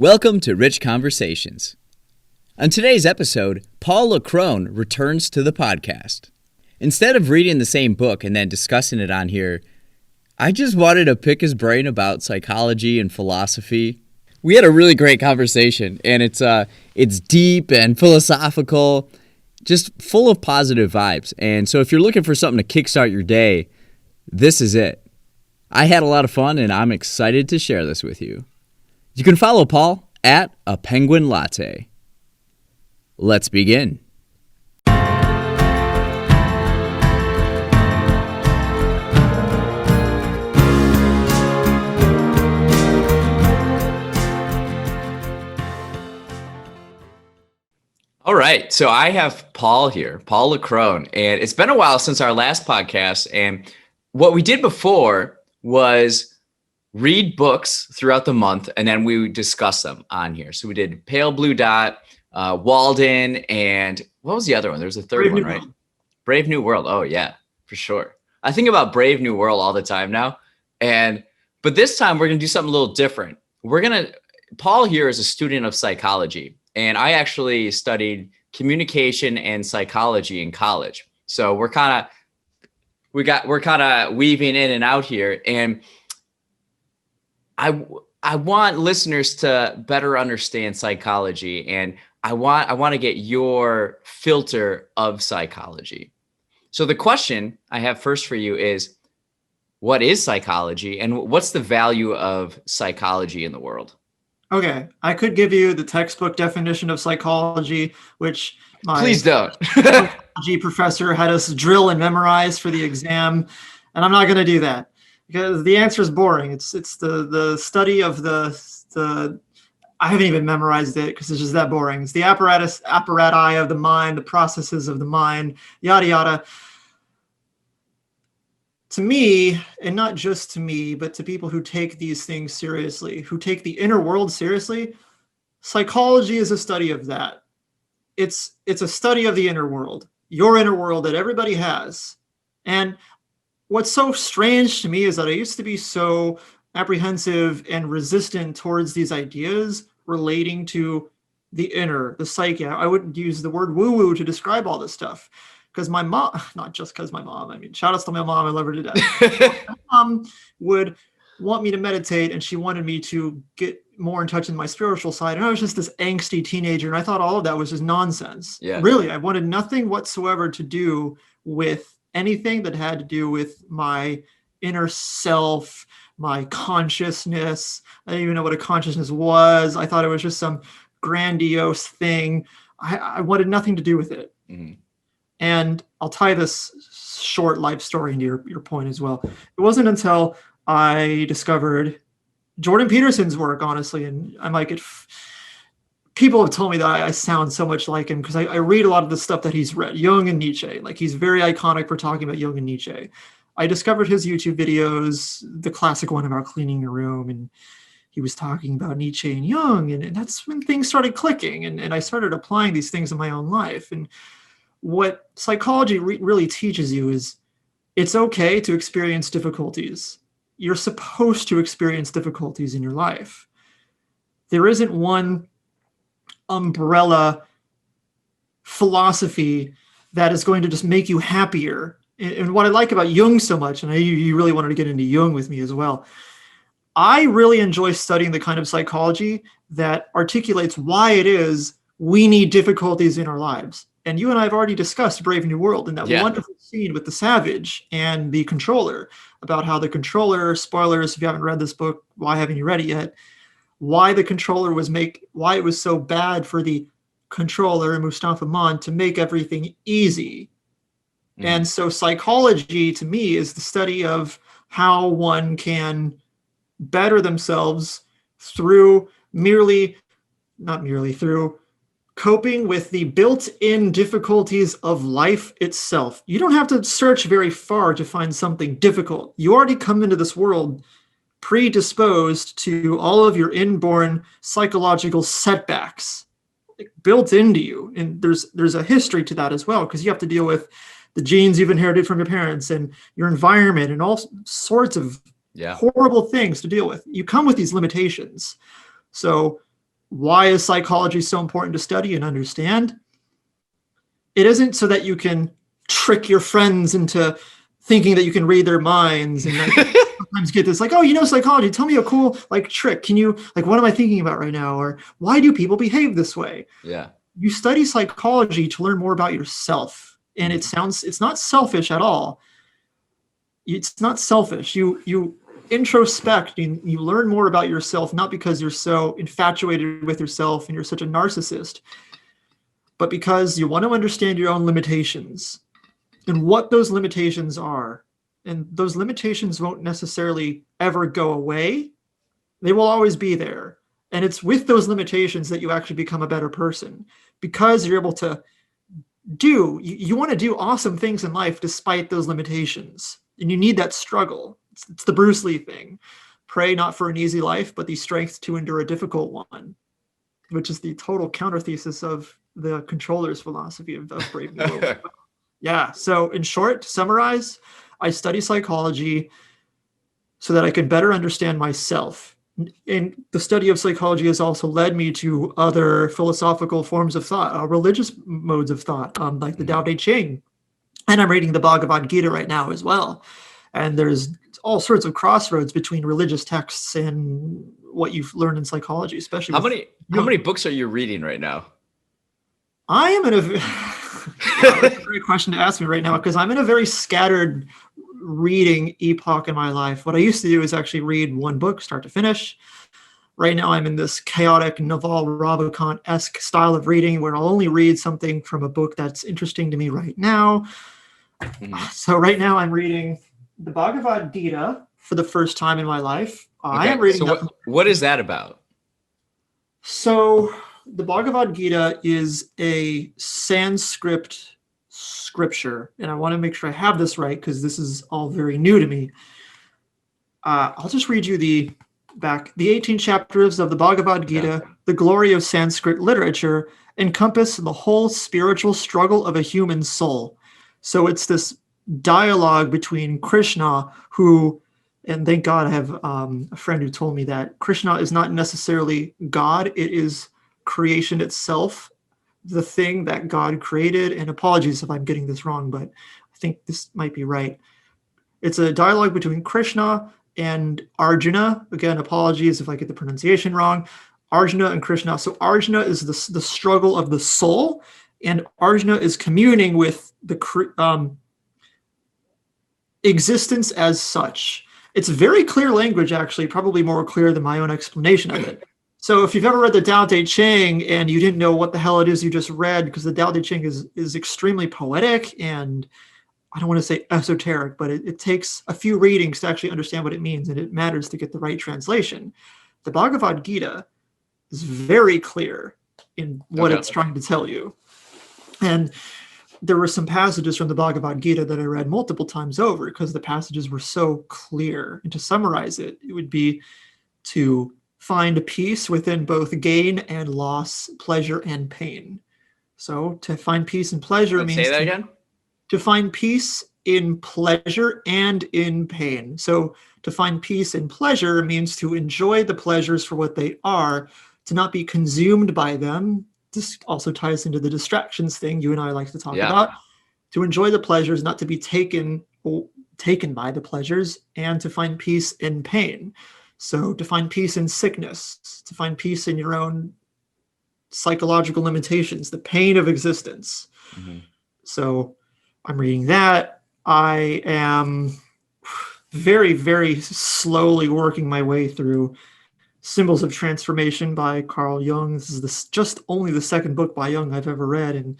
Welcome to Rich Conversations. On today's episode, Paul LeCrone returns to the podcast. Instead of reading the same book and then discussing it on here, I just wanted to pick his brain about psychology and philosophy. We had a really great conversation, and it's deep and philosophical, just full of positive vibes. And so if you're looking for something to kickstart your day, this is it. I had a lot of fun, and I'm excited to share this with you. You can follow Paul at A Penguin Latte. Let's begin. All right, so I have Paul here, Paul LeCrone, and it's been a while since our last podcast, and what we did before was read books throughout the month, and then we would discuss them on here. So we did Pale Blue Dot, Walden, and what was the other one? There was a third one, right? Brave New World. Oh yeah, for sure. I think about Brave New World all the time now. But this time we're going to do something a little different. Paul here is a student of psychology, and I actually studied communication and psychology in college. So we're kind of weaving in and out here, and I want listeners to better understand psychology, and I want to get your filter of psychology. So the question I have first for you is, what is psychology, and what's the value of psychology in the world? Okay, I could give you the textbook definition of psychology, which my Please don't. psychology professor had us drill and memorize for the exam, and I'm not going to do that. Because the answer is boring. It's the study of the I haven't even memorized it because it's just that boring. It's the apparati of the mind, the processes of the mind, yada yada. To me, and not just to me, but to people who take these things seriously, who take the inner world seriously, psychology is a study of that. It's a study of the inner world, your inner world that everybody has. And what's so strange to me is that I used to be so apprehensive and resistant towards these ideas relating to the inner, the psyche. I wouldn't use the word woo-woo to describe all this stuff because my mom, not just because my mom, I mean, shout outs to my mom, I love her to death. My mom would want me to meditate, and she wanted me to get more in touch with my spiritual side. And I was just this angsty teenager, and I thought all of that was just nonsense. Yeah. Really, I wanted nothing whatsoever to do with anything that had to do with my inner self, my consciousness. I didn't even know what a consciousness was. I thought it was just some grandiose thing. I wanted nothing to do with it. Mm-hmm. And I'll tie this short life story into your point as well. It wasn't until I discovered Jordan Peterson's work, honestly, and I might get... People have told me that I sound so much like him because I read a lot of the stuff that he's read, Jung and Nietzsche. Like, he's very iconic for talking about Jung and Nietzsche. I discovered his YouTube videos, the classic one about cleaning your room, and he was talking about Nietzsche and Jung, and that's when things started clicking, and I started applying these things in my own life. And what psychology really teaches you is it's okay to experience difficulties. You're supposed to experience difficulties in your life. There isn't one umbrella philosophy that is going to just make you happier. And what I like about Jung so much, and you really wanted to get into Jung with me as well, I really enjoy studying the kind of psychology that articulates why it is we need difficulties in our lives. And you and I have already discussed Brave New World and that wonderful scene with the savage and the controller, about how the controller, spoilers if you haven't read this book, why haven't you read it yet? Why the controller why it was so bad for the controller, Mustafa Mon, to make everything easy. Mm. And so psychology to me is the study of how one can better themselves through not merely through coping with the built-in difficulties of life itself. You don't have to search very far to find something difficult. You already come into this world predisposed to all of your inborn psychological setbacks built into you. And there's a history to that as well, because you have to deal with the genes you've inherited from your parents and your environment and all sorts of horrible things to deal with. You come with these limitations. So Why is psychology so important to study and understand? It isn't so that you can trick your friends into thinking that you can read their minds and like sometimes get this like, oh, you know, psychology, tell me a cool like trick. Can you like, what am I thinking about right now? Or why do people behave this way? Yeah. You study psychology to learn more about yourself. And it's not selfish at all. It's not selfish. You introspect and you learn more about yourself, not because you're so infatuated with yourself and you're such a narcissist, but because you want to understand your own limitations and what those limitations are. And those limitations won't necessarily ever go away. They will always be there. And it's with those limitations that you actually become a better person, because you're able to you want to do awesome things in life despite those limitations. And you need that struggle. It's the Bruce Lee thing. Pray not for an easy life, but the strength to endure a difficult one, which is the total counter thesis of the controller's philosophy of Brave New World. Yeah. So in short, to summarize, I study psychology so that I could better understand myself. And the study of psychology has also led me to other philosophical forms of thought, religious modes of thought, like the Tao Te Ching. And I'm reading the Bhagavad Gita right now as well. And there's all sorts of crossroads between religious texts and what you've learned in psychology, especially. How many books are you reading right now? I am in a that's a great question to ask me right now, because I'm in a very scattered reading epoch in my life. What I used to do is actually read one book start to finish. Right now I'm in this chaotic Naval Ravikant-esque style of reading where I'll only read something from a book that's interesting to me right now. So right now I'm reading the Bhagavad Gita for the first time in my life. I am reading. So what is that about? So the Bhagavad Gita is a Sanskrit scripture, and I want to make sure I have this right because this is all very new to me. I'll just read you the 18 chapters of the Bhagavad Gita, the glory of Sanskrit literature, encompass the whole spiritual struggle of a human soul. So it's this dialogue between Krishna, who, and thank God I have a friend who told me that Krishna is not necessarily God, it is creation itself, the thing that God created. And apologies if I'm getting this wrong, but I think this might be right. It's a dialogue between Krishna and Arjuna. Again, apologies if I get the pronunciation wrong. Arjuna and Krishna. So Arjuna is the struggle of the soul, and Arjuna is communing with the existence as such. It's very clear language, actually, probably more clear than my own explanation of it. So if you've ever read the Tao Te Ching and you didn't know what the hell it is you just read, because the Tao Te Ching is extremely poetic and I don't want to say esoteric, but it takes a few readings to actually understand what it means, and it matters to get the right translation. The Bhagavad Gita is very clear in what it's trying to tell you. And there were some passages from the Bhagavad Gita that I read multiple times over because the passages were so clear. And to summarize it, it would be to find peace within both gain and loss, pleasure and pain. So to find peace and pleasure means say that again? To find peace in pleasure and in pain. So to find peace in pleasure means to enjoy the pleasures for what they are, to not be consumed by them. This also ties into the distractions thing you and I like to talk about. To enjoy the pleasures, not to be taken by the pleasures, and to find peace in pain. So to find peace in sickness, to find peace in your own psychological limitations, the pain of existence. So I'm reading that. I am very, very slowly working my way through Symbols of Transformation by Carl Jung. This is just only the second book by Jung I've ever read, and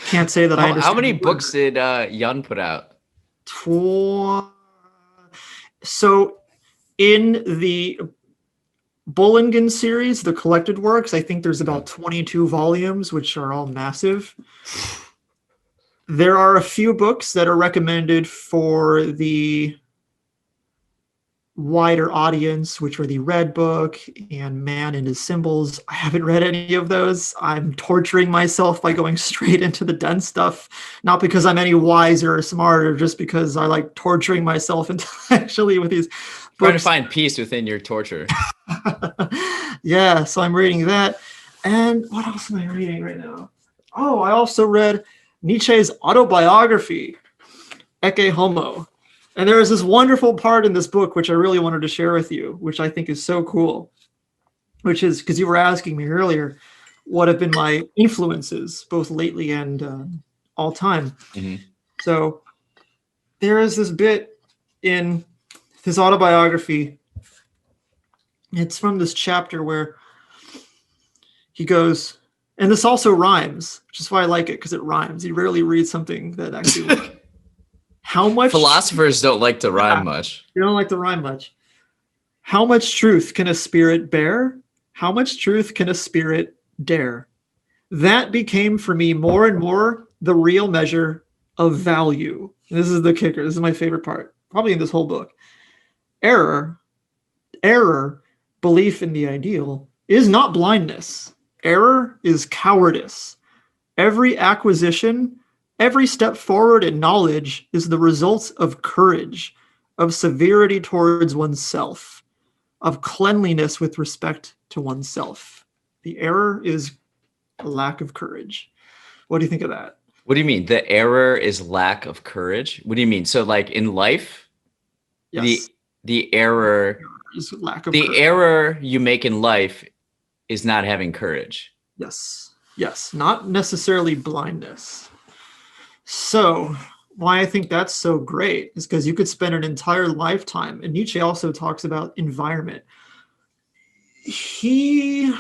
can't say that I understand. How many books did Jung put out? So in the Bollingen series, the collected works, I think there's about 22 volumes, which are all massive. There are a few books that are recommended for the wider audience, which are the Red Book and Man and His Symbols. I haven't read any of those. I'm torturing myself by going straight into the dense stuff, not because I'm any wiser or smarter, just because I like torturing myself intellectually with these books. Trying to find peace within your torture. Yeah, so I'm reading that. And what else am I reading right now? Oh, I also read Nietzsche's autobiography, Ecce Homo. And there is this wonderful part in this book, which I really wanted to share with you, which I think is so cool, which is because you were asking me earlier, what have been my influences, both lately and all time. Mhm. So there is this bit in his autobiography. It's from this chapter where he goes, and this also rhymes, which is why I like it, because it rhymes. You rarely read something that actually rhymes. How much Philosophers don't like to rhyme much. You don't like to rhyme much. How much truth can a spirit bear? How much truth can a spirit dare? That became for me more and more the real measure of value. This is the kicker. This is my favorite part, probably in this whole book. Error, belief in the ideal, is not blindness. Error is cowardice. Every acquisition, every step forward in knowledge is the result of courage, of severity towards oneself, of cleanliness with respect to oneself. The error is a lack of courage. What do you think of that? What do you mean? The error is lack of courage? What do you mean? So like in life, Yes. the error Is lack of the courage. error you make in life is not having courage. Yes. Yes. Not necessarily blindness. So why I think that's so great is because you could spend an entire lifetime, and Nietzsche also talks about environment. He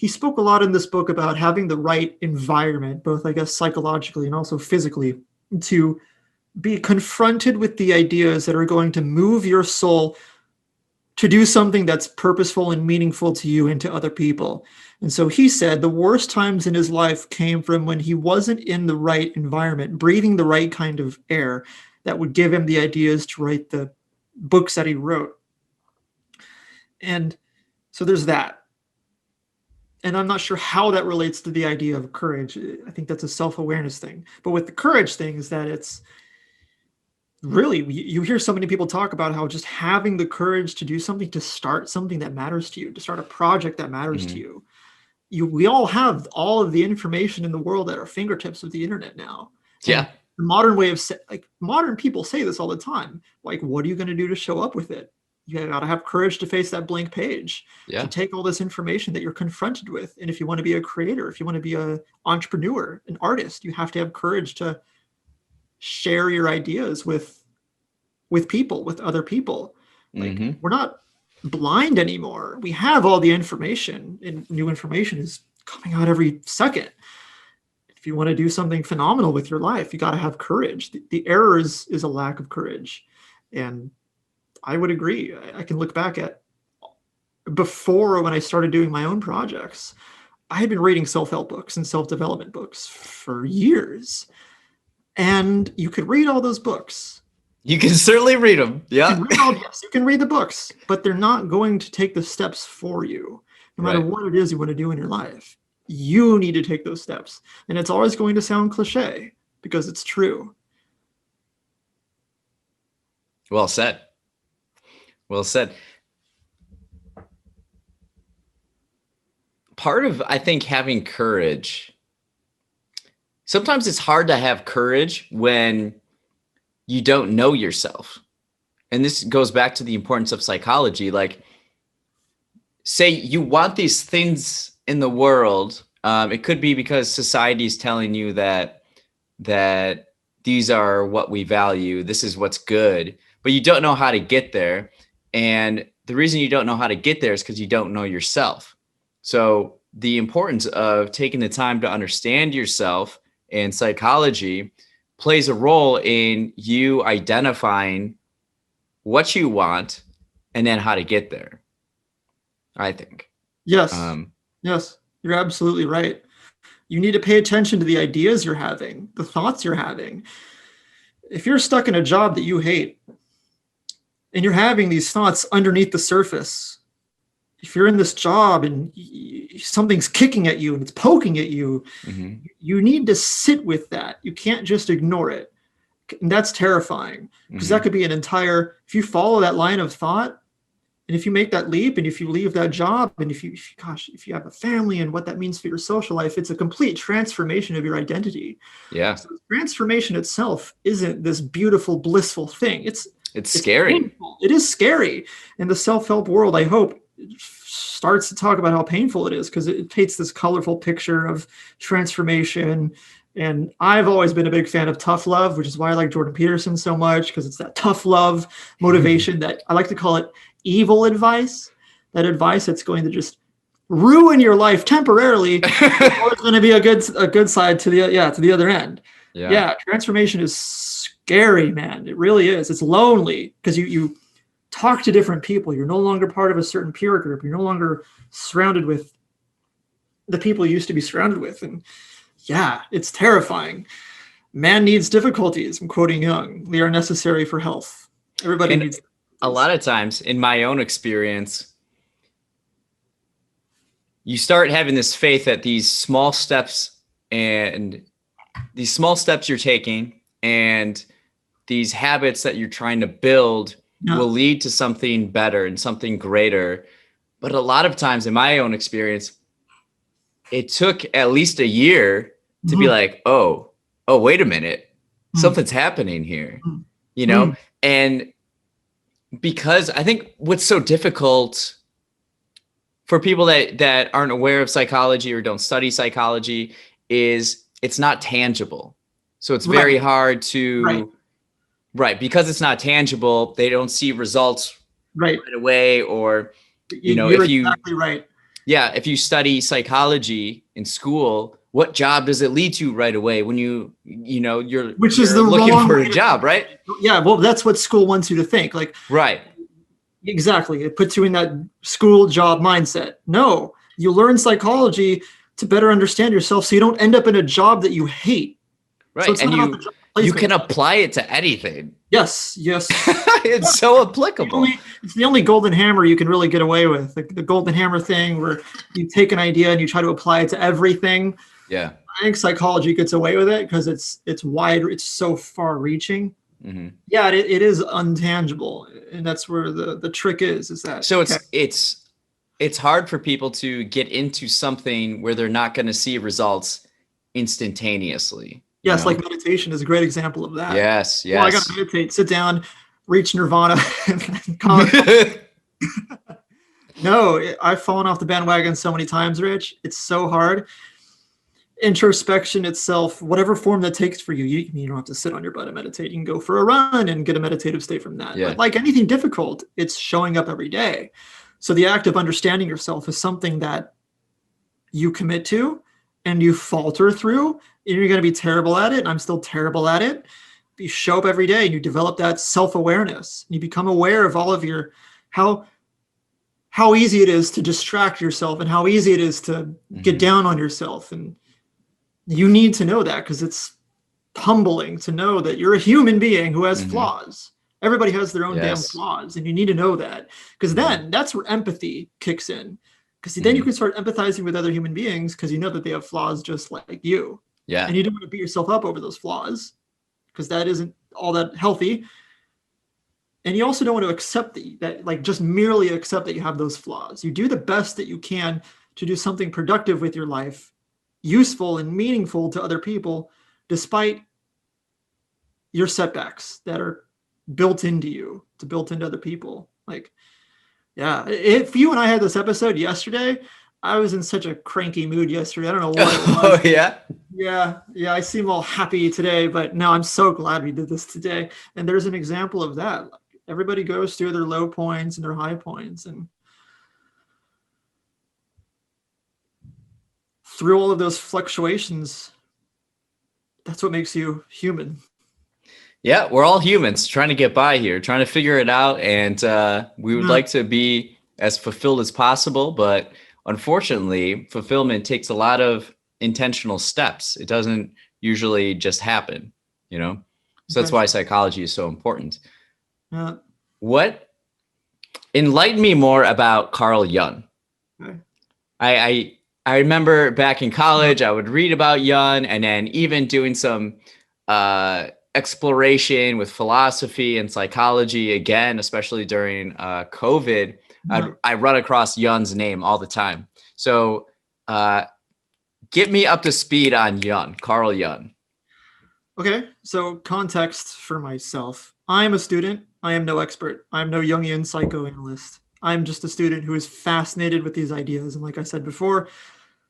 spoke a lot in this book about having the right environment, both I guess psychologically and also physically, to be confronted with the ideas that are going to move your soul to do something that's purposeful and meaningful to you and to other people. And so he said the worst times in his life came from when he wasn't in the right environment, breathing the right kind of air that would give him the ideas to write the books that he wrote. And so there's that. And I'm not sure how that relates to the idea of courage. I think that's a self-awareness thing. But with the courage thing is that it's really, you hear so many people talk about how just having the courage to do something, to start something that matters to you, to start a project that matters to you. We all have all of the information in the world at our fingertips with the internet now. Yeah. And the modern way of modern people say this all the time. Like, what are you going to do to show up with it? You got to have courage to face that blank page, Yeah. to take all this information that you're confronted with. And if you want to be a creator, if you want to be an entrepreneur, an artist, you have to have courage to share your ideas with people, with other people. Like, we're not blind anymore. We have all the information, and new information is coming out every second. If you want to do something phenomenal with your life, you got to have courage. The error is a lack of courage. And I would agree. I can look back at before, when I started doing my own projects, I had been reading self-help books and self-development books for years. And you could read all those books. You can certainly read them. Yeah. You can read the books, but they're not going to take the steps for you. No matter what it is you want to do in your life, you need to take those steps. And it's always going to sound cliche because it's true. Well said. Well said. Part of, I think, having courage, sometimes it's hard to have courage when you don't know yourself. And this goes back to the importance of psychology. Like, say you want these things in the world. It could be because society is telling you that these are what we value. This is what's good, but you don't know how to get there. And the reason you don't know how to get there is because you don't know yourself. So the importance of taking the time to understand yourself and psychology plays a role in you identifying what you want and then how to get there, I think. Yes. Yes, you're absolutely right. You need to pay attention to the ideas you're having, the thoughts you're having. If you're stuck in a job that you hate and you're having these thoughts underneath the surface, if you're in this job and something's kicking at you and it's poking at you, you need to sit with that. You can't just ignore it. And that's terrifying because that could be an entire, if you follow that line of thought, And if you make that leap and if you leave that job and if you have a family and what that means for your social life, it's a complete transformation of your identity. Yeah. So transformation itself isn't this beautiful, blissful thing. It's scary. Painful. It is scary. In the self-help world, I hope starts to talk about how painful it is, because it paints this colorful picture of transformation. And I've always been a big fan of tough love, which is why I like Jordan Peterson so much, because it's that tough love motivation that I like to call it evil advice. That advice that's going to just ruin your life temporarily. There's always going to be a good side to the other end. Yeah, transformation is scary, man. It really is. It's lonely because you talk to different people. You're no longer part of a certain peer group. You're no longer surrounded with the people you used to be surrounded with. And yeah, it's terrifying. Man needs difficulties. I'm quoting Jung. They are necessary for health. Everybody needs. A lot of times, in my own experience, you start having this faith that these small steps you're taking and these habits that you're trying to build will lead to something better and something greater. But a lot of times, in my own experience, it took at least a year to be like, oh, wait a minute, something's happening here, and because I think what's so difficult for people that aren't aware of psychology or don't study psychology is it's not tangible. So it's very hard to, because it's not tangible, they don't see results right away. Or, you're exactly right. Yeah. If you study psychology in school, what job does it lead to right away when you're looking for a job, right? Yeah. Well, that's what school wants you to think. Like, right. Exactly. It puts you in that school job mindset. No, you learn psychology to better understand yourself so you don't end up in a job that you hate. Right. So and you can apply it to anything. Yes. It's so applicable. It's the only golden hammer you can really get away with. The golden hammer thing where you take an idea and you try to apply it to everything. Yeah. I think psychology gets away with it because it's wide. It's so far reaching. Mm-hmm. Yeah, it is untangible. And that's where the trick is that. So it's hard for people to get into something where they're not going to see results instantaneously. Yes, like meditation is a great example of that. Yes. Well, I got to meditate, sit down, reach nirvana. No, I've fallen off the bandwagon so many times, Rich. It's so hard. Introspection itself, whatever form that takes for you, you don't have to sit on your butt and meditate. You can go for a run and get a meditative state from that. Yeah. But like anything difficult, it's showing up every day. So the act of understanding yourself is something that you commit to and you falter through. You're going to be terrible at it. And I'm still terrible at it. But you show up every day and you develop that self-awareness. You become aware of all of your, how easy it is to distract yourself and how easy it is to get down on yourself. And you need to know that because it's humbling to know that you're a human being who has flaws. Everybody has their own damn flaws. And you need to know that because then that's where empathy kicks in. Because then you can start empathizing with other human beings because you know that they have flaws just like you. Yeah. And you don't want to beat yourself up over those flaws because that isn't all that healthy. And you also don't want to accept that like just merely accept that you have those flaws. You do the best that you can to do something productive with your life, useful and meaningful to other people, despite your setbacks that are built into you, built into other people. Like, yeah, if you and I had this episode yesterday, I was in such a cranky mood yesterday. I don't know what it was. Oh, yeah? Yeah. I seem all happy today, but no, I'm so glad we did this today. And there's an example of that. Everybody goes through their low points and their high points. And through all of those fluctuations, that's what makes you human. Yeah, we're all humans trying to get by here, trying to figure it out. And we would like to be as fulfilled as possible. But unfortunately, fulfillment takes a lot of intentional steps. It doesn't usually just happen, So that's why psychology is so important. Enlighten me more about Carl Jung. Okay. I remember back in college, I would read about Jung and then even doing some exploration with philosophy and psychology again, especially during COVID. I run across Jung's name all the time. So get me up to speed on Jung, Carl Jung. Okay, so context for myself. I am a student. I am no expert. I am no Jungian psychoanalyst. I'm just a student who is fascinated with these ideas, and like I said before,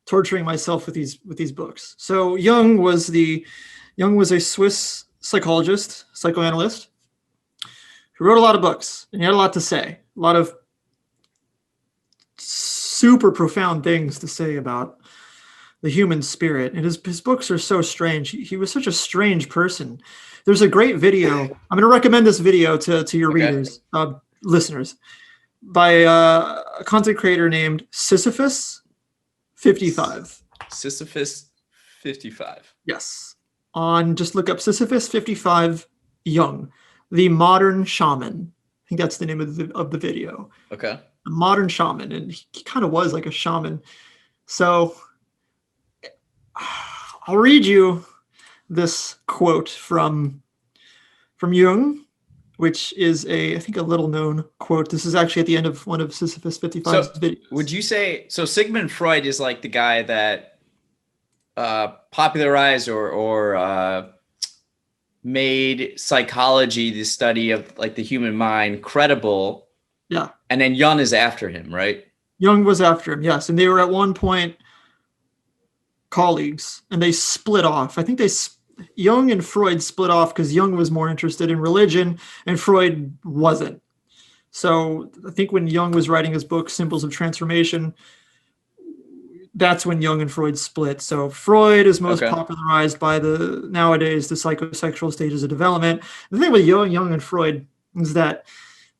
torturing myself with these books. So Jung was a Swiss psychologist, psychoanalyst, who wrote a lot of books, and he had a lot to say, a lot of super profound things to say about the human spirit. And his books are so strange. He was such a strange person. There's a great video. I'm going to recommend this video to your readers, listeners, by a content creator named Sisyphus55. Sisyphus55. Yes. Just look up Sisyphus55 Jung, the modern shaman. I think that's the name of the video. Okay. The modern shaman. And he kind of was like a shaman. So I'll read you this quote from Jung, which is I think a little known quote. This is actually at the end of one of Sisyphus55's videos. Would you say, so Sigmund Freud is like the guy that popularized or made psychology, the study of like the human mind, credible. Yeah. And then Jung is after him, right? Jung was after him, yes. And they were at one point colleagues, and they split off. I think Jung and Freud split off because Jung was more interested in religion and Freud wasn't. So I think when Jung was writing his book, Symbols of Transformation, that's when Jung and Freud split. So Freud is most popularized by nowadays the psychosexual stages of development. The thing with Jung and Freud is that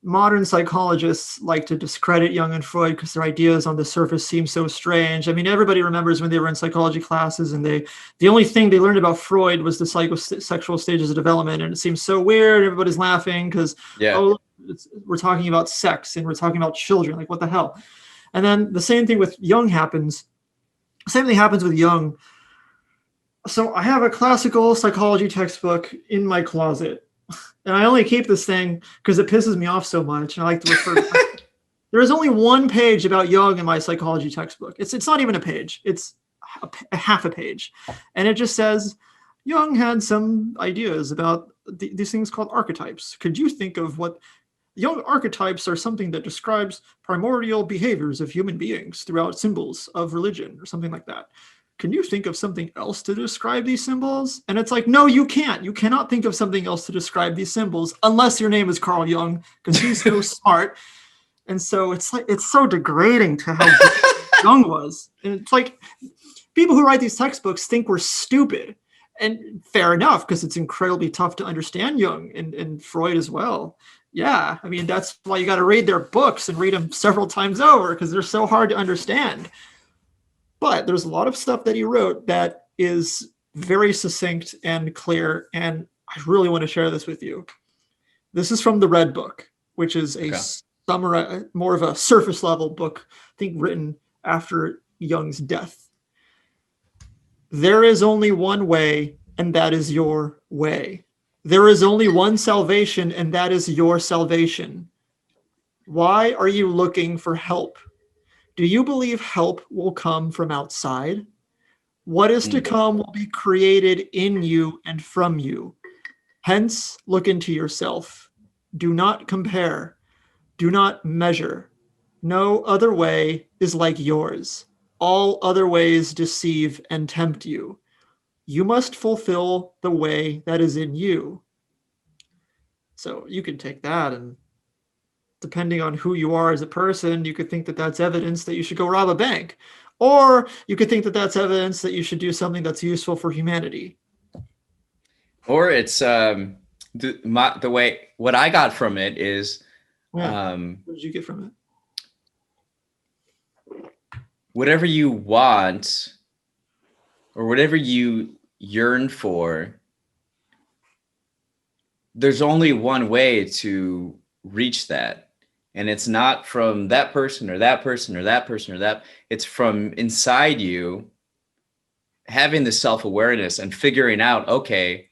modern psychologists like to discredit Jung and Freud because their ideas on the surface seem so strange. I mean, everybody remembers when they were in psychology classes and the only thing they learned about Freud was the psychosexual stages of development, and it seems so weird. Everybody's laughing because we're talking about sex and we're talking about children. Like, what the hell? And then the same thing with Jung happens. Same thing happens with Jung. So I have a classical psychology textbook in my closet. And I only keep this thing because it pisses me off so much. And I like to refer to it. There is only one page about Jung in my psychology textbook. It's not even a page. It's a half a page. And it just says, Jung had some ideas about these things called archetypes. Could you think of what Jung archetypes are? Something that describes primordial behaviors of human beings throughout symbols of religion or something like that. Can you think of something else to describe these symbols? And it's like, no, you can't. You cannot think of something else to describe these symbols unless your name is Carl Jung, because he's so smart. And so it's so degrading to how Jung was. And it's like people who write these textbooks think we're stupid. And fair enough, because it's incredibly tough to understand Jung and Freud as well. Yeah, I mean, that's why you got to read their books and read them several times over, because they're so hard to understand. But there's a lot of stuff that he wrote that is very succinct and clear, and I really want to share this with you. This is from the Red Book, which is more of a surface level book, I think written after Jung's death. There is only one way, and that is your way. There is only one salvation, and that is your salvation. Why are you looking for help? Do you believe help will come from outside? What is to come will be created in you and from you. Hence, look into yourself. Do not compare. Do not measure. No other way is like yours. All other ways deceive and tempt you. You must fulfill the way that is in you. So you can take that, and depending on who you are as a person, you could think that that's evidence that you should go rob a bank. Or you could think that that's evidence that you should do something that's useful for humanity. Or it's the way, what I got from it is... What did you get from it? Whatever you want or whatever you yearn for, there's only one way to reach that. And it's not from that person or that person or that person or that. It's from inside you, having the self-awareness and figuring out, okay,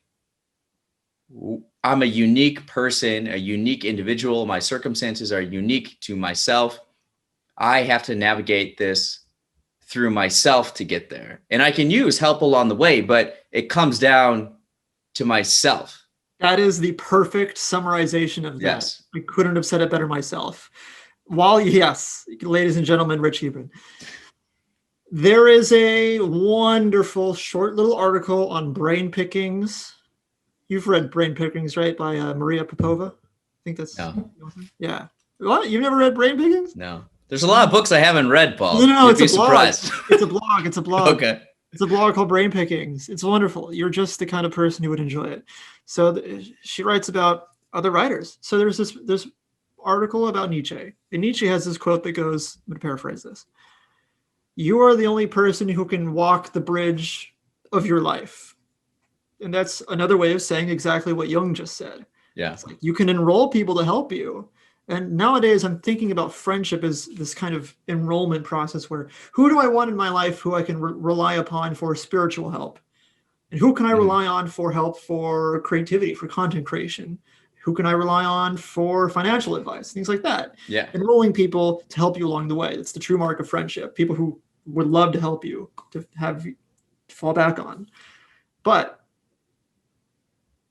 I'm a unique person, a unique individual. My circumstances are unique to myself. I have to navigate this through myself to get there. And I can use help along the way, but it comes down to myself. That is the perfect summarization of that. Yes. I couldn't have said it better myself. Yes, ladies and gentlemen, Rich Hebron. There is a wonderful short little article on brain pickings. You've read Brain Pickings, right? By Maria Popova. I think that's... No. Yeah. What? You've never read Brain Pickings? No. There's a lot of books I haven't read, Paul. No, You'd it's be a blog. surprised. It's a blog. It's a blog. Okay. It's a blog called Brain Pickings. It's wonderful. You're just the kind of person who would enjoy it. So she writes about other writers. So there's this article about Nietzsche. And Nietzsche has this quote that goes, I'm going to paraphrase this. You are the only person who can walk the bridge of your life. And that's another way of saying exactly what Jung just said. Yeah. It's like you can enroll people to help you. And nowadays I'm thinking about friendship as this kind of enrollment process where who do I want in my life who I can rely upon for spiritual help? And who can I rely on for help for creativity, for content creation? Who can I rely on for financial advice? Things like that. Yeah. Enrolling people to help you along the way. That's the true mark of friendship. People who would love to help you, to have you fall back on. But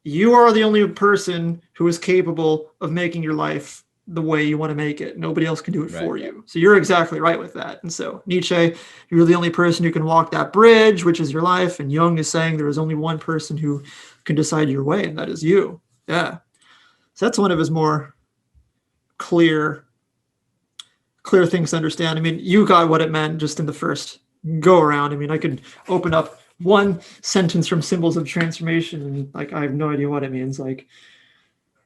you are the only person who is capable of making your life the way you want to make it. Nobody else can do it for you. So you're exactly right with that. And so Nietzsche, you're the only person who can walk that bridge, which is your life. And Jung is saying there is only one person who can decide your way, and that is you. Yeah. So that's one of his more clear things to understand. I mean, you got what it meant just in the first go around. I mean, I could open up one sentence from Symbols of Transformation and like I have no idea what it means. Like,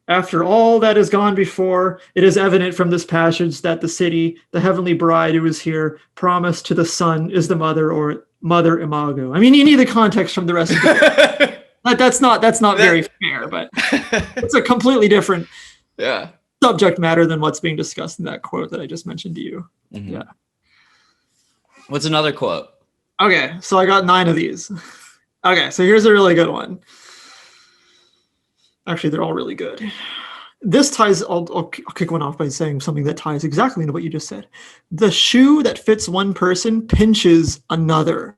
after all that has gone before, it is evident from this passage that the city, the heavenly bride who is here, promised to the son is the mother or mother imago. I mean, you need the context from the rest of it. That's not very fair, but it's a completely different subject matter than what's being discussed in that quote that I just mentioned to you. Mm-hmm. Yeah. What's another quote? Okay, so I got 9 of these. Okay, so here's a really good one. Actually, they're all really good. This ties, I'll kick one off by saying something that ties exactly into what you just said. The shoe that fits one person pinches another.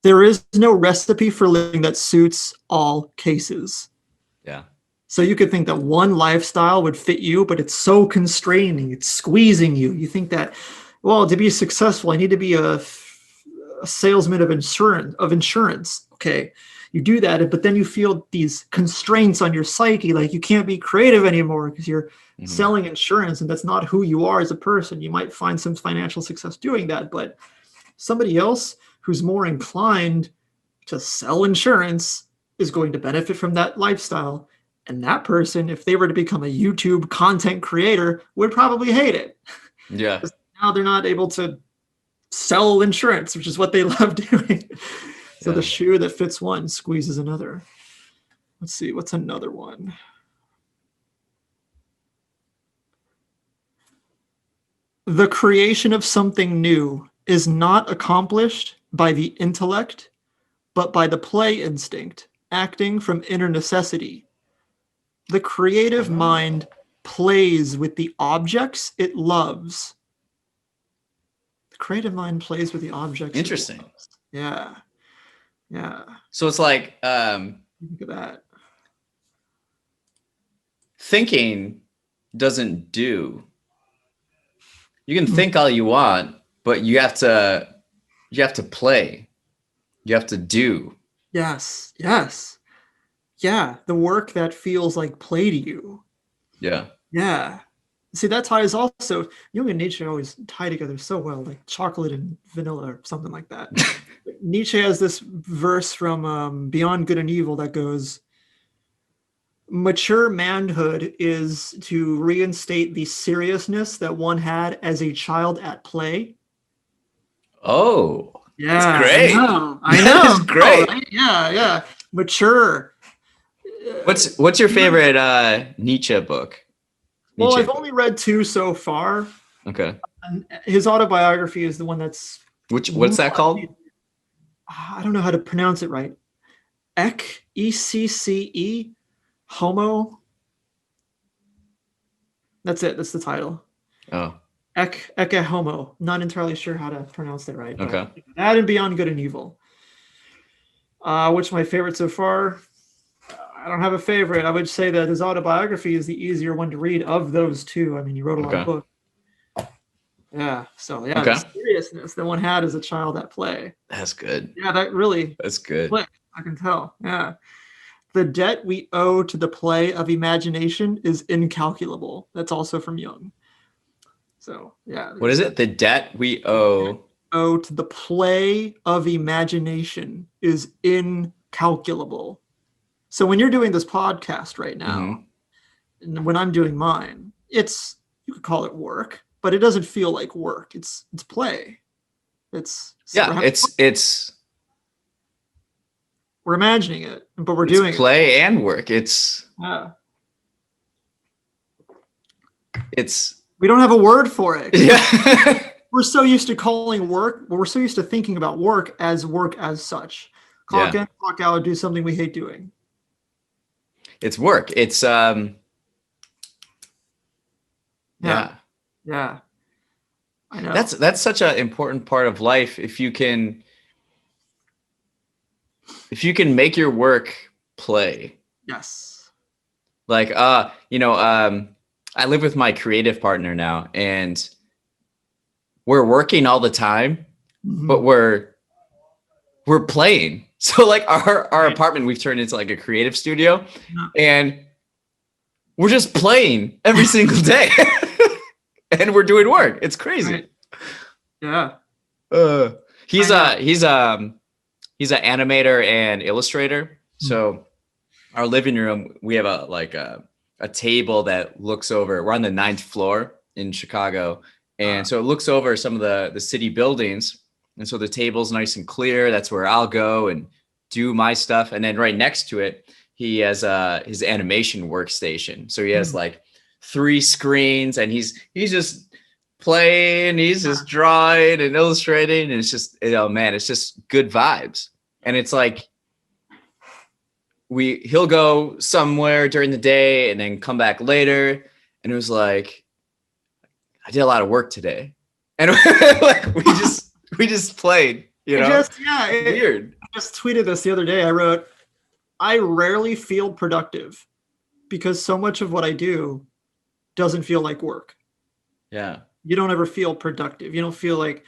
There is no recipe for living that suits all cases. Yeah. So you could think that one lifestyle would fit you, but it's so constraining. It's squeezing you. You think that, well, to be successful, I need to be a salesman of insurance. Okay. You do that, but then you feel these constraints on your psyche, like you can't be creative anymore because you're selling insurance, and that's not who you are as a person. You might find some financial success doing that, but somebody else who's more inclined to sell insurance is going to benefit from that lifestyle. And that person, if they were to become a YouTube content creator, would probably hate it. Yeah. Now they're not able to sell insurance, which is what they love doing. So the shoe that fits one squeezes another. Let's see, what's another one? The creation of something new is not accomplished by the intellect, but by the play instinct, acting from inner necessity. The creative mind plays with the objects it loves. The creative mind plays with the objects. Interesting. It loves. Yeah. Yeah. So it's like think of that. Thinking doesn't do. You can think all you want, but you have to play. You have to do. Yes. Yes. Yeah. The work that feels like play to you. Yeah. Yeah. See, that ties also, Jung and Nietzsche always tie together so well, like chocolate and vanilla or something like that. Nietzsche has this verse from Beyond Good and Evil that goes, mature manhood is to reinstate the seriousness that one had as a child at play. Oh, yeah, that's great. I know. That is great. Oh, right? Yeah. Mature. What's your favorite Nietzsche book? Well, I've only read 2 so far. Okay. And his autobiography is the one that's... What's that called? I don't know how to pronounce it right. ECCE, Homo. That's it. That's the title. Oh. Ecce homo. Not entirely sure how to pronounce that right. Okay. That and Beyond Good and Evil. Which my favorite so far? I don't have a favorite. I would say that his autobiography is the easier one to read of those two. I mean, he wrote a lot of books. Yeah. So yeah, the seriousness that one had as a child at play. That's good. Yeah, that's good. Clicked, I can tell. Yeah. The debt we owe to the play of imagination is incalculable. That's also from Jung. So yeah. What is it? The debt we owe to the play of imagination is incalculable. So when you're doing this podcast right now, and when I'm doing mine, you could call it work, but it doesn't feel like work. It's play. It's we're imagining it, but we're doing play and work. It's we don't have a word for it. Yeah. We're so used to calling work, we're so used to thinking about work as such. Clock in, clock out, do something we hate doing. It's work. It's Yeah. I know. That's such an important part of life. If you can make your work play. Yes. Like I live with my creative partner now, and we're working all the time, but we're playing. So like our apartment, we've turned into like a creative studio, and we're just playing every single day. And we're doing work. It's crazy. Right. Yeah. He's an animator and illustrator. So our living room, we have a table that looks over. We're on the 9th floor in Chicago, and so it looks over some of the city buildings. And so the table's nice and clear. That's where I'll go and do my stuff. And then right next to it, he has his animation workstation. So he has like 3 screens, and he's just playing, he's just drawing and illustrating, and it's just, it's just good vibes. And it's like he'll go somewhere during the day and then come back later, and it was like, I did a lot of work today, and like we just played, weird. I just tweeted this the other day. I wrote, I rarely feel productive because so much of what I do doesn't feel like work. Yeah. You don't ever feel productive. You don't feel like,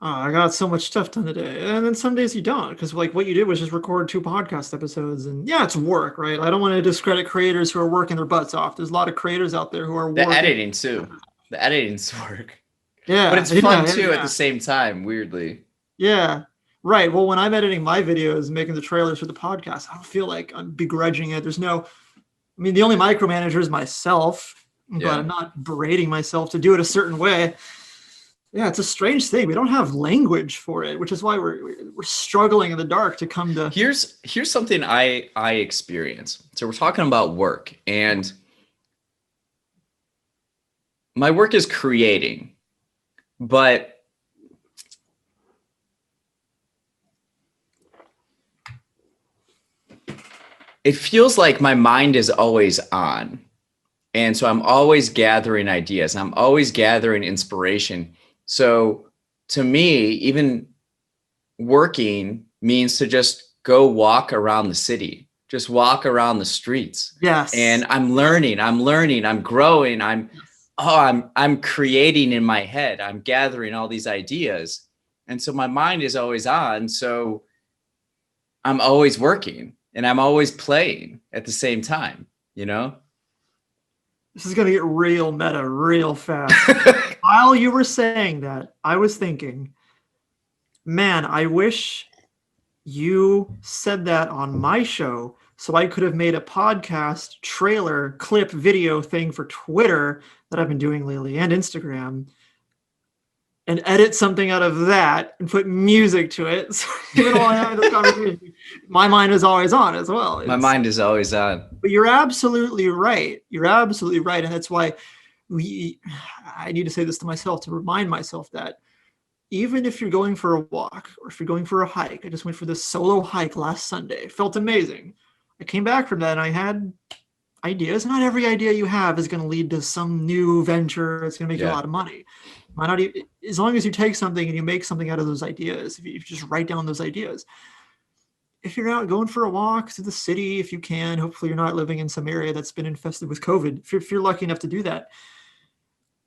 oh, I got so much stuff done today. And then some days you don't, because like what you did was just record 2 podcast episodes, and yeah, it's work, right? I don't want to discredit creators who are working their butts off. There's a lot of creators out there who are working. The editing too. The editing's work. Yeah. But it's fun too at the same time, weirdly. Yeah. Right. Well, when I'm editing my videos, making the trailers for the podcast, I don't feel like I'm begrudging it. The only micromanager is myself, but I'm not berating myself to do it a certain way. Yeah, it's a strange thing. We don't have language for it, which is why we're struggling in the dark to come to. Here's something I experience. So we're talking about work, and my work is creating, but it feels like my mind is always on. And so I'm always gathering ideas. I'm always gathering inspiration. So to me, even working means to just go walk around the city, just walk around the streets. Yes. And I'm learning, I'm growing, I'm creating in my head. I'm gathering all these ideas. And so my mind is always on. So I'm always working and I'm always playing at the same time, This is going to get real meta real fast. While you were saying that, I was thinking, man, I wish you said that on my show so I could have made a podcast trailer clip video thing for Twitter that I've been doing lately and Instagram, and edit something out of that and put music to it. So even while I have this conversation, my mind is always on as well. My mind is always on. But you're absolutely right. You're absolutely right. And that's why I need to say this to myself, to remind myself that even if you're going for a walk or if you're going for a hike, I just went for this solo hike last Sunday. It felt amazing. I came back from that and I ideas. Not every idea you have is going to lead to some new venture. It's going to make you a lot of money. Might not even, as long as you take something and you make something out of those ideas, if you just write down those ideas. If you're out going for a walk to the city, if you can, hopefully you're not living in some area that's been infested with COVID. If you're lucky enough to do that,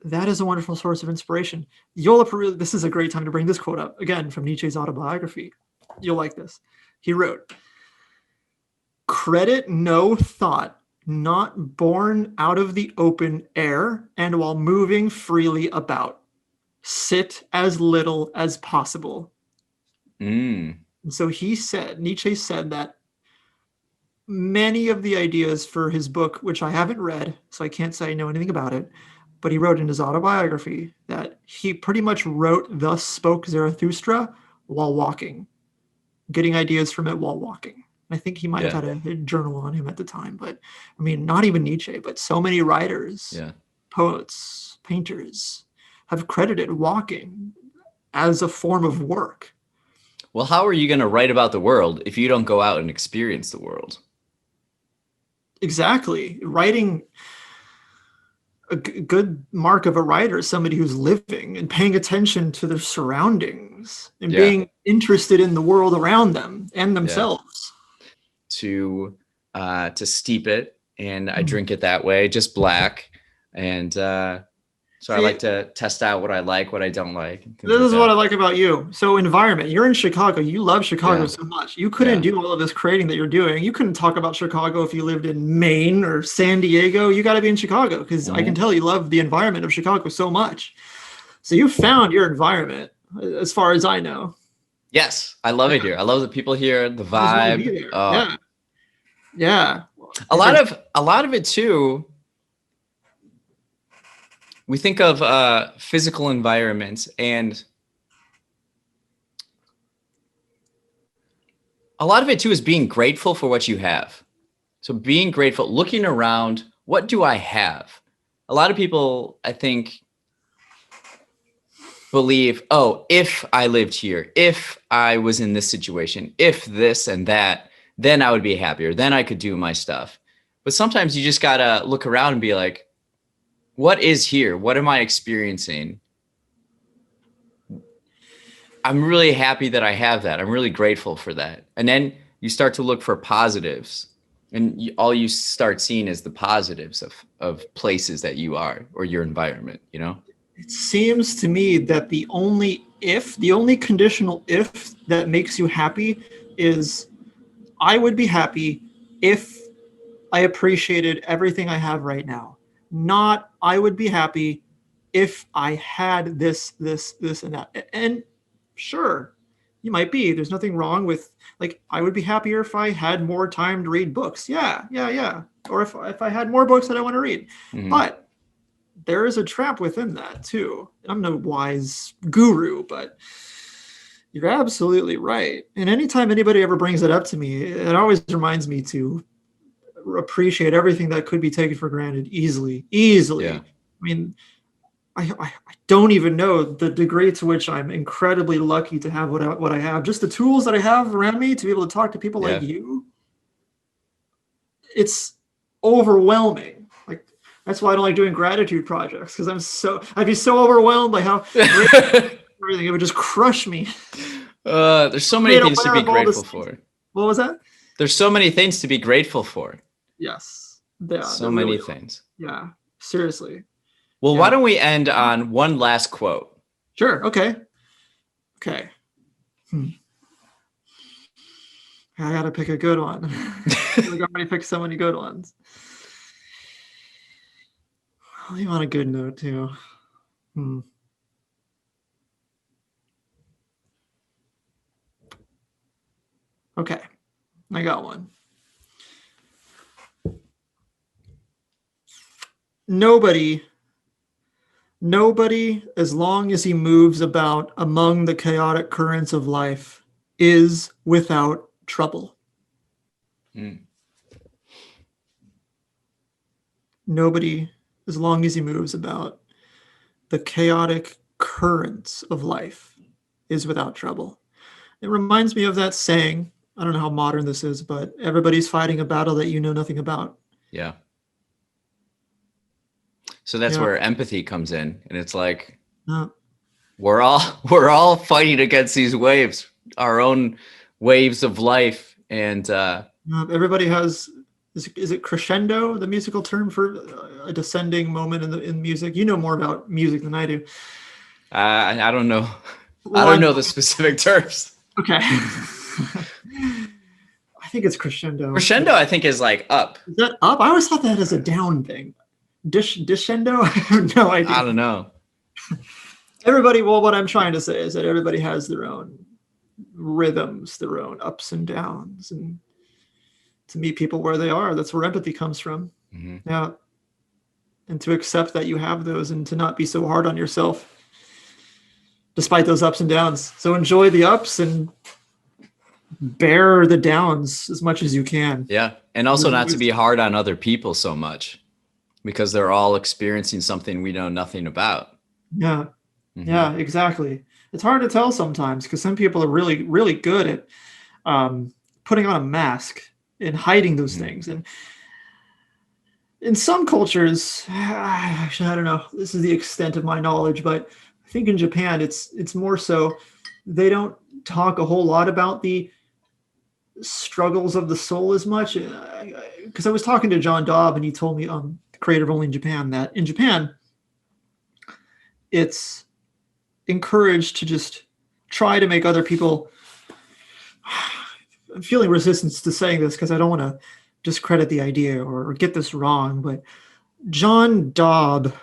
that is a wonderful source of inspiration. This is a great time to bring this quote up, again, from Nietzsche's autobiography. You'll like this. He wrote, "Credit no thought not born out of the open air and while moving freely about. Sit as little as possible." And so Nietzsche said that many of the ideas for his book, which I haven't read, so I can't say I know anything about it, but he wrote in his autobiography that he pretty much wrote Thus Spoke Zarathustra while walking, getting ideas from it while walking. I think he might have had a journal on him at the time, but I mean, not even Nietzsche, but so many writers, poets, painters have credited walking as a form of work. Well, how are you going to write about the world if you don't go out and experience the world? Exactly. Writing, a good mark of a writer is somebody who's living and paying attention to their surroundings and being interested in the world around them and themselves. To steep it, and I drink it that way, just black, and so I like to test out what I like, what I don't like. This is what I like about you. So environment, you're in Chicago. You love Chicago so much. You couldn't do all of this creating that you're doing. You couldn't talk about Chicago if you lived in Maine or San Diego. You got to be in Chicago because I can tell you love the environment of Chicago so much. So you found your environment, as far as I know. Yes, I love it here. I love the people here, the vibe. A lot of it too. We think of physical environments, and a lot of it too is being grateful for what you have. So being grateful, looking around, what do I have? A lot of people, I think, believe, oh, if I lived here, if I was in this situation, if this and that, then I would be happier. Then I could do my stuff. But sometimes you just gotta look around and be like, what is here? What am I experiencing? I'm really happy that I have that. I'm really grateful for that. And then you start to look for positives, and all you start seeing is the positives of places that you are or your environment, you know? It seems to me that the only conditional if that makes you happy is I would be happy if I appreciated everything I have right now. Not I would be happy if I had this, and that. And sure, you might be. There's nothing wrong with, like, I would be happier if I had more time to read books. Yeah. Or if I had more books that I want to read. But there is a trap within that too. I'm no wise guru, but you're absolutely right. And anytime anybody ever brings it up to me, it always reminds me to appreciate everything that could be taken for granted easily. I mean, I don't even know the degree to which I'm incredibly lucky to have what I have. Just the tools that I have around me to be able to talk to people like you. It's overwhelming. Like, that's why I don't like doing gratitude projects, because I'd be so overwhelmed by how great everything, it would just crush me. There's so many things to be grateful for. What was that? There's so many things to be grateful for. Yes. So many things. Yeah. Seriously. Well, why don't we end on one last quote? Sure. Okay. I gotta pick a good one. I've already picked so many good ones. I'll leave on a good note too. Okay. I got one. Nobody, as long as he moves about among the chaotic currents of life, is without trouble. Nobody, as long as he moves about the chaotic currents of life, is without trouble. It reminds me of that saying. I don't know how modern this is, but everybody's fighting a battle that you know nothing about. Yeah. So that's Yeah. where empathy comes in. And it's like, Yeah. we're all fighting against these waves, our own waves of life. And Everybody has, is it crescendo, the musical term for a descending moment in music? You know more about music than I do. I don't know. Well, I don't know the specific terms. Okay. I think it's crescendo. Crescendo, I think, is like up. Is that up? I always thought that as a down thing. Discendo? I have no idea. I don't know. Everybody, well, what I'm trying to say is that everybody has their own rhythms, their own ups and downs. And to meet people where they are, that's where empathy comes from. Mm-hmm. Yeah. And to accept that you have those and to not be so hard on yourself despite those ups and downs. So enjoy the ups and bear the downs as much as you can. Yeah. And also not to be hard on other people so much because they're all experiencing something we know nothing about. Yeah. Mm-hmm. Yeah, exactly. It's hard to tell sometimes because some people are really, really good at putting on a mask and hiding those things. And in some cultures, actually, I don't know, this is the extent of my knowledge, but I think in Japan, it's more so they don't talk a whole lot about the struggles of the soul as much. Because I was talking to John Dobb and he told me, the creator of Only in Japan, that in Japan, it's encouraged to just try to make other people. I'm feeling resistance to saying this because I don't want to discredit the idea or get this wrong, but John Dobb,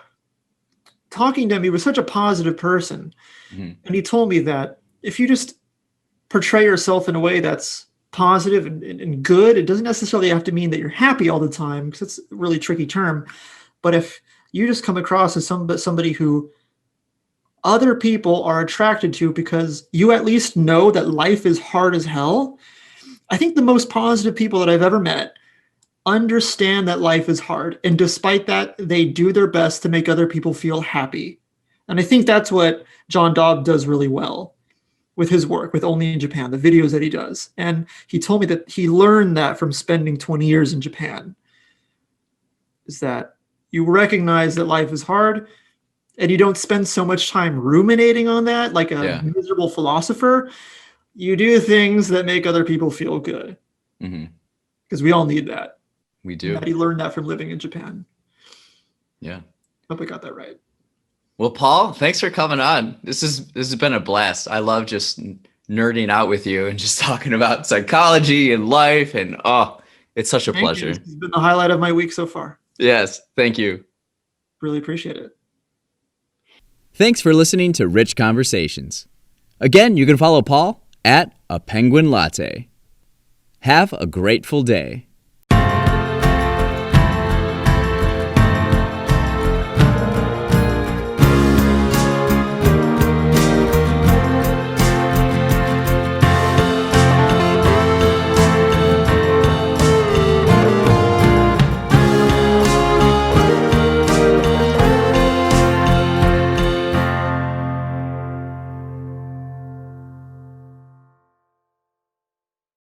talking to him, he was such a positive person. Mm-hmm. And he told me that if you just portray yourself in a way that's positive and good, it doesn't necessarily have to mean that you're happy all the time, because it's a really tricky term. But if you just come across as somebody who other people are attracted to because you at least know that life is hard as hell, I think the most positive people that I've ever met understand that life is hard. And despite that, they do their best to make other people feel happy. And I think that's what John Dobb does really well with his work, with Only in Japan, the videos that he does. And he told me that he learned that from spending 20 years in Japan, is that you recognize that life is hard and you don't spend so much time ruminating on that like a miserable philosopher. You do things that make other people feel good. Because we all need that. We do. He learned that from living in Japan. Yeah. Hope I got that right. Well, Paul, thanks for coming on. This has been a blast. I love just nerding out with you and just talking about psychology and life. And it's such a pleasure. This has been the highlight of my week so far. Yes. Thank you. Really appreciate it. Thanks for listening to Rich Conversations. Again, you can follow Paul at A Penguin Latte. Have a grateful day.